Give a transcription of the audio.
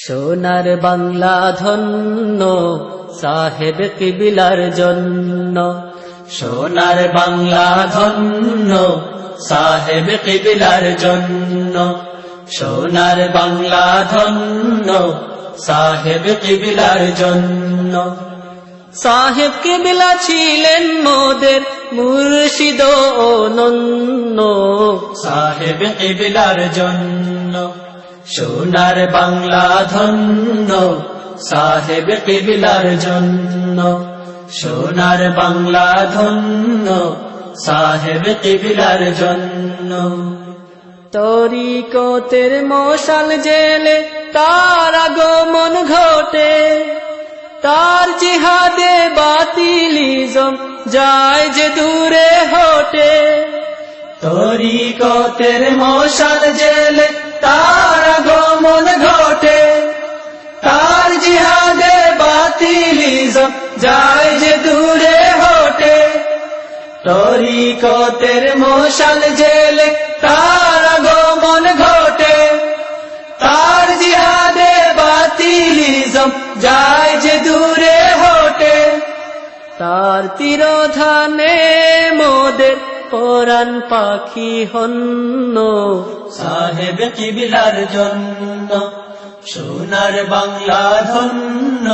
সোনার বাংলা ধন্য সাহেব কিবিলার জন্য, সোনার বাংলা ধন্য সাহেব কিবিলার জন্য, সোনার বাংলা ধন্য সাহেব কিবিলার জন্য। সাহেব কিবলা ছিলেন মোদের মুর্শিদ ও অনন্য, সাহেব কিবলার জন্য সোনার বাংলা ধন্য সাহেব কিবলার জন্য, সোনার বাংলা ধন্য সাহেব কিবলার জন্য। তরিকতের মশাল জেলে তার আগমন ঘটে, তার জিহাদে বাতিলিজম যায় যে দূরে হটে। তরিকতের মশাল জেলে তার আগমন ঘটে, তার জিহাদে বাতিলিজম যায় যে দূরে হটে। তরিকতের মশাল জেলে তার আগমন ঘটে, তার জিহাদে বাতিলিজম যায় যে দূরে হটে। তার তিরোধানে মোদের পরাণ পাখি হন্য, সাহেব কিবলার জন্য সোনার বাংলা ধন্য